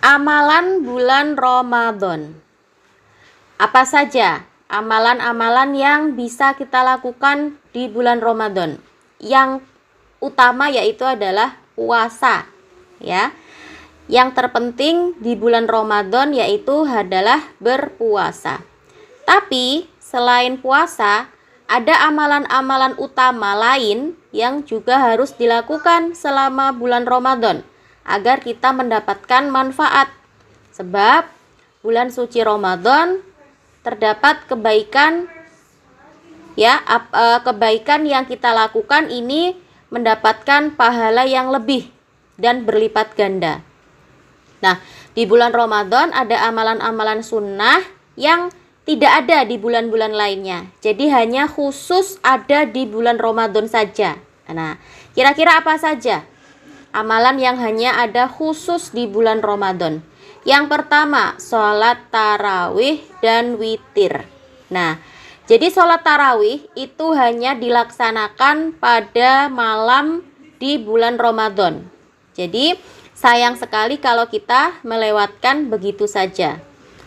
Amalan bulan Ramadan. Apa saja amalan-amalan yang bisa kita lakukan di bulan Ramadan? Yang utama yaitu adalah puasa, ya. Yang terpenting di bulan Ramadan yaitu adalah berpuasa. Tapi selain puasa, ada amalan-amalan utama lain yang juga harus dilakukan selama bulan Ramadan agar kita mendapatkan manfaat. Sebab bulan suci Ramadan terdapat kebaikan, ya, kebaikan yang kita lakukan ini mendapatkan pahala yang lebih dan berlipat ganda. Nah, di bulan Ramadan ada amalan-amalan sunnah yang tidak ada di bulan-bulan lainnya. Jadi hanya khusus ada di bulan Ramadan saja. Nah, kira-kira apa saja amalan yang hanya ada khusus di bulan Ramadan? Yang pertama, sholat tarawih dan witir. Nah, jadi sholat tarawih itu hanya dilaksanakan pada malam di bulan Ramadan. Jadi, sayang sekali kalau kita melewatkan begitu saja.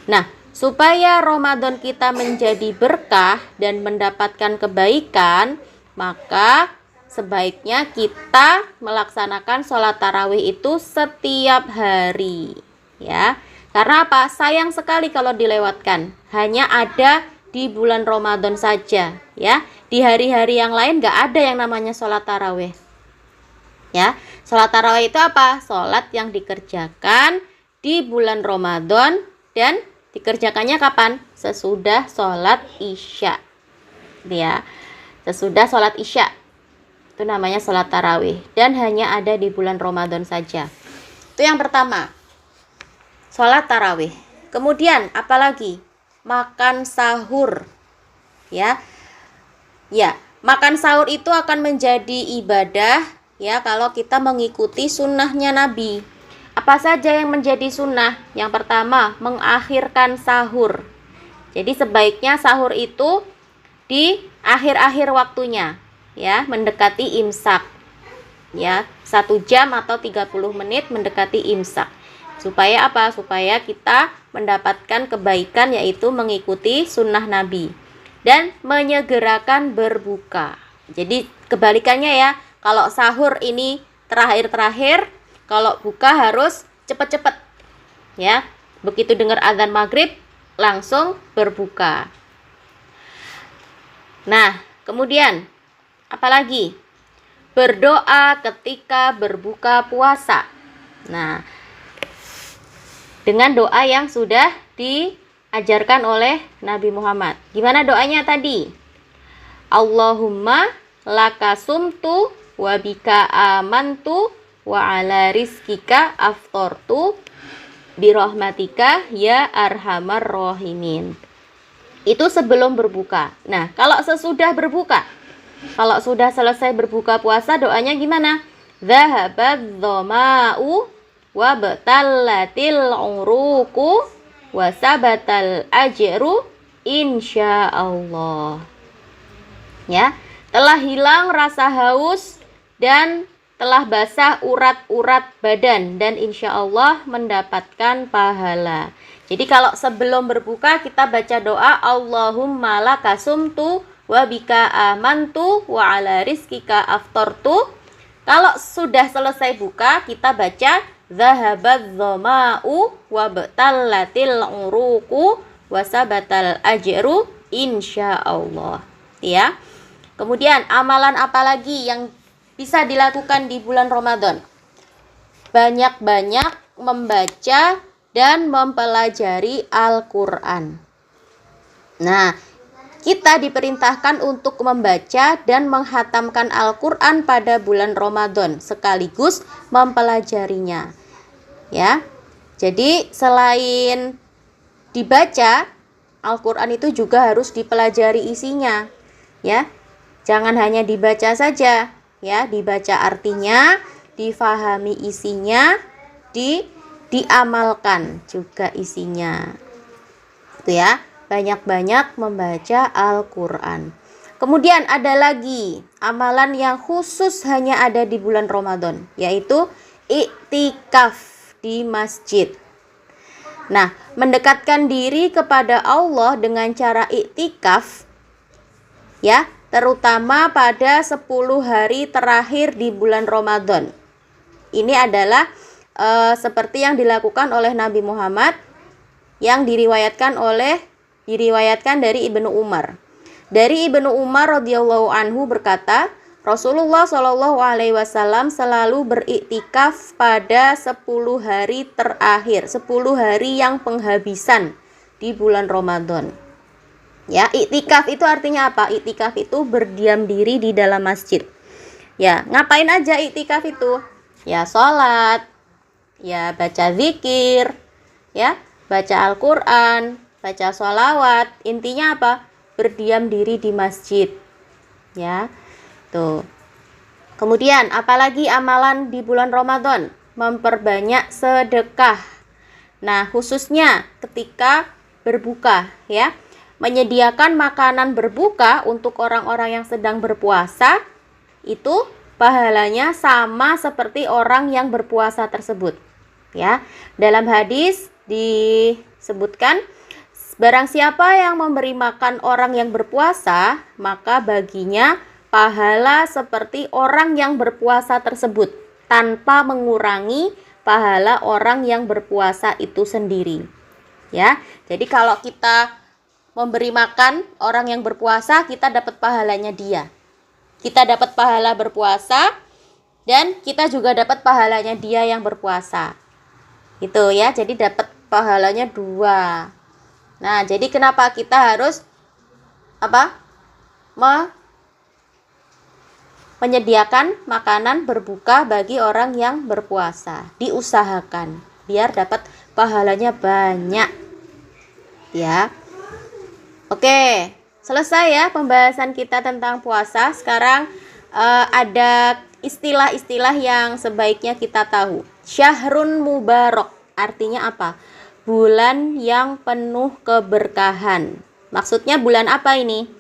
Nah, supaya Ramadan kita menjadi berkah dan mendapatkan kebaikan, maka sebaiknya kita melaksanakan sholat tarawih itu setiap hari, ya. Karena apa? Sayang sekali kalau dilewatkan. Hanya ada di bulan Ramadan saja, ya. Di hari-hari yang lain gak ada yang namanya sholat tarawih, ya. Sholat tarawih itu apa? Sholat yang dikerjakan di bulan Ramadan dan dikerjakannya kapan? Sesudah sholat isya, ya. Sesudah sholat isya. Itu namanya sholat tarawih dan hanya ada di bulan Ramadan saja. Itu yang pertama, sholat tarawih. Kemudian apalagi? Makan sahur, ya. Ya, makan sahur itu akan menjadi ibadah, ya, kalau kita mengikuti sunnahnya Nabi. Apa saja yang menjadi sunnah? Yang pertama, mengakhirkan sahur. Jadi sebaiknya sahur itu di akhir-akhir waktunya, ya, mendekati imsak, ya, 1 jam atau 30 menit mendekati imsak. Supaya apa? Supaya kita mendapatkan kebaikan yaitu mengikuti sunnah Nabi dan menyegerakan berbuka. Jadi kebalikannya, ya, kalau sahur ini terakhir-terakhir, kalau buka harus cepet-cepet, ya. Begitu dengar azan maghrib langsung berbuka. Nah, kemudian apalagi? Berdoa ketika berbuka puasa. Nah, dengan doa yang sudah diajarkan oleh Nabi Muhammad. Gimana doanya tadi? Allahumma laka sumtu wa bika amantu wa ala rizkika aftortu birahmatika ya arhamar rahimin. Itu sebelum berbuka. Nah, kalau sesudah berbuka, kalau sudah selesai berbuka puasa, doanya gimana? Zahabadz dhama'u wa batallatil uruku wa sabatal ajru insyaallah. Ya, telah hilang rasa haus dan telah basah urat-urat badan dan insyaallah mendapatkan pahala. Jadi kalau sebelum berbuka kita baca doa Allahumma laka sumtu wa bika amantu wa ala rizkika aftartu. Kalau sudah selesai buka kita baca zahabadz dhama'u wa batallatil uruku wa sabatal ajru insyaallah, ya. Kemudian amalan apa lagi yang bisa dilakukan di bulan Ramadan? Banyak-banyak membaca dan mempelajari Al-Quran. Nah, kita diperintahkan untuk membaca dan menghatamkan Al-Quran pada bulan Ramadan sekaligus mempelajarinya, ya. Jadi selain dibaca, Al-Quran itu juga harus dipelajari isinya, ya. Jangan hanya dibaca saja, ya, dibaca artinya, difahami isinya, diamalkan juga isinya. Itu, ya. Banyak-banyak membaca Al-Quran. Kemudian ada lagi amalan yang khusus hanya ada di bulan Ramadan, yaitu iktikaf di masjid. Nah, mendekatkan diri kepada Allah dengan cara iktikaf, ya, terutama pada 10 hari terakhir di bulan Ramadan. Ini adalah seperti yang dilakukan oleh Nabi Muhammad yang diriwayatkan dari Ibnu Umar. Dari Ibnu Umar radhiyallahu anhu berkata, Rasulullah Shallallahu alaihi wasallam selalu beriktikaf pada 10 hari terakhir, 10 hari yang penghabisan di bulan Ramadan. Ya, iktikaf itu artinya apa? Iktikaf itu berdiam diri di dalam masjid. Ya, ngapain aja iktikaf itu? Ya, sholat, ya baca zikir, ya baca Al-Quran, baca sholawat. Intinya apa? Berdiam diri di masjid. Ya, tuh. Kemudian apalagi amalan di bulan Ramadan? Memperbanyak sedekah. Nah, khususnya ketika berbuka, ya. Menyediakan makanan berbuka untuk orang-orang yang sedang berpuasa, itu pahalanya sama seperti orang yang berpuasa tersebut. Ya, dalam hadis disebutkan, barang siapa yang memberi makan orang yang berpuasa, maka baginya pahala seperti orang yang berpuasa tersebut, tanpa mengurangi pahala orang yang berpuasa itu sendiri. Ya, jadi kalau kita memberi makan orang yang berpuasa, kita dapat pahalanya dia. Kita dapat pahala berpuasa dan kita juga dapat pahalanya dia yang berpuasa. Itu ya, jadi dapat pahalanya 2. Nah, jadi kenapa kita harus menyediakan makanan berbuka bagi orang yang berpuasa? Diusahakan biar dapat pahalanya banyak. Ya. Oke, selesai ya pembahasan kita tentang puasa. Sekarang ada istilah-istilah yang sebaiknya kita tahu. Syahrun Mubarak artinya apa? Bulan yang penuh keberkahan. Maksudnya bulan apa ini?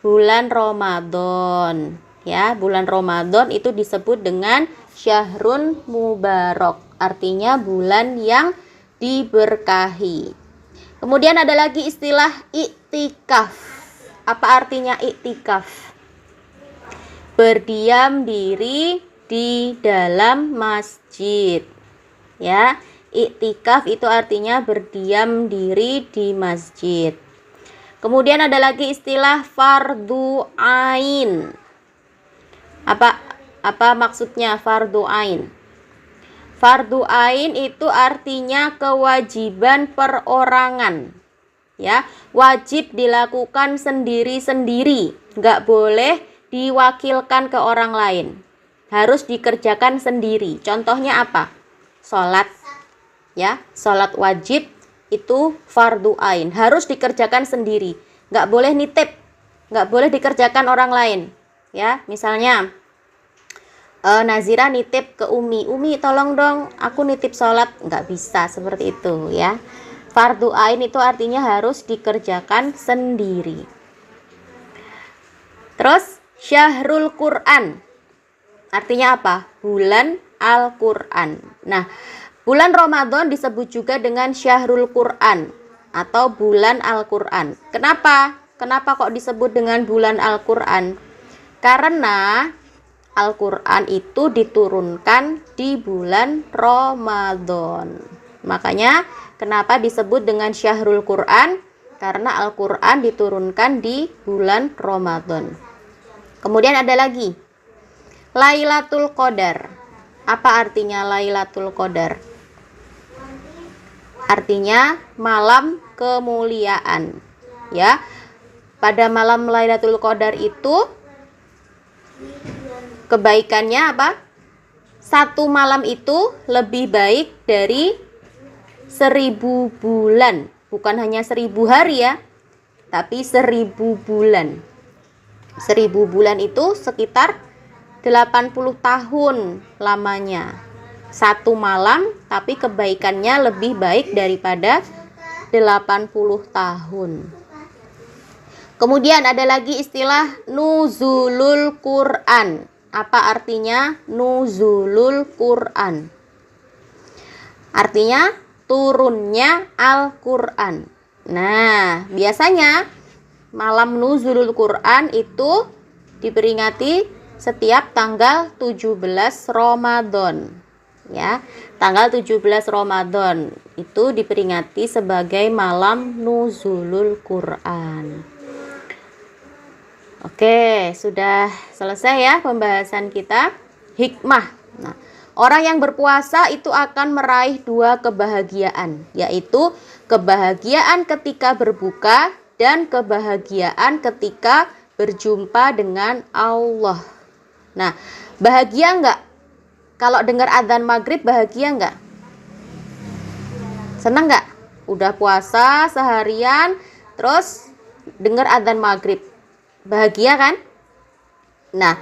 Bulan Ramadan. Ya, bulan Ramadan itu disebut dengan Syahrun Mubarak. Artinya bulan yang diberkahi. Kemudian ada lagi istilah iktikaf. Apa artinya iktikaf? Berdiam diri di dalam masjid. Ya, iktikaf itu artinya berdiam diri di masjid. Kemudian ada lagi istilah fardu ain. Apa maksudnya fardu ain? Fardu ain itu artinya kewajiban perorangan. Ya, wajib dilakukan sendiri-sendiri, nggak boleh diwakilkan ke orang lain. Harus dikerjakan sendiri. Contohnya apa? Sholat. Ya, sholat wajib itu fardu ain, harus dikerjakan sendiri. Nggak boleh nitip, nggak boleh dikerjakan orang lain. Ya, misalnya Nazira nitip ke Umi, tolong dong aku nitip sholat, nggak bisa seperti itu ya. Fardu ain itu artinya harus dikerjakan sendiri. Terus Syahrul Quran artinya apa? Bulan Al-Quran. Nah, bulan Ramadan disebut juga dengan Syahrul Quran atau bulan Al-Quran. Kenapa kok disebut dengan bulan Al-Quran? Karena Al-Quran itu diturunkan di bulan Ramadan. Makanya kenapa disebut dengan Syahrul Quran? Karena Al-Quran diturunkan di bulan Ramadan. Kemudian ada lagi Lailatul Qadar. Apa artinya Lailatul Qadar? Artinya malam kemuliaan. Ya, pada malam Lailatul Qadar itu kebaikannya apa? Satu malam itu lebih baik dari 1000 bulan. Bukan hanya 1000 hari ya, tapi 1000 bulan. 1000 bulan itu sekitar 80 tahun lamanya. Satu malam, tapi kebaikannya lebih baik daripada 80 tahun. Kemudian ada lagi istilah Nuzulul Quran. Apa artinya Nuzulul Quran? Artinya turunnya Al-Quran. Nah, biasanya malam nuzulul Quran itu diperingati setiap tanggal 17 Ramadan. Ya, tanggal 17 Ramadan itu diperingati sebagai malam nuzulul Quran. Oke, sudah selesai ya pembahasan kita. Hikmah. Nah, orang yang berpuasa itu akan meraih 2 kebahagiaan, yaitu kebahagiaan ketika berbuka dan kebahagiaan ketika berjumpa dengan Allah. Nah, bahagia enggak? Kalau dengar adzan maghrib bahagia enggak? Senang enggak? Udah puasa seharian, terus dengar adzan maghrib. Bahagia kan? Nah,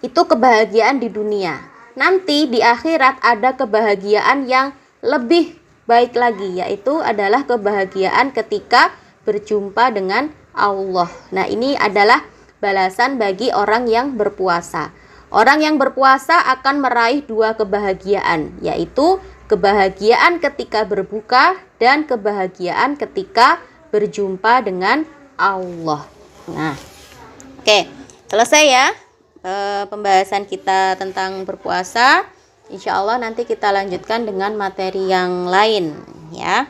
itu kebahagiaan di dunia. Nanti di akhirat ada kebahagiaan yang lebih baik lagi, yaitu adalah kebahagiaan ketika berjumpa dengan Allah. Nah, ini adalah balasan bagi orang yang berpuasa. Orang yang berpuasa akan meraih 2 kebahagiaan, yaitu kebahagiaan ketika berbuka dan kebahagiaan ketika berjumpa dengan Allah. Nah, oke, selesai ya pembahasan kita tentang berpuasa. Insya Allah nanti kita lanjutkan dengan materi yang lain ya.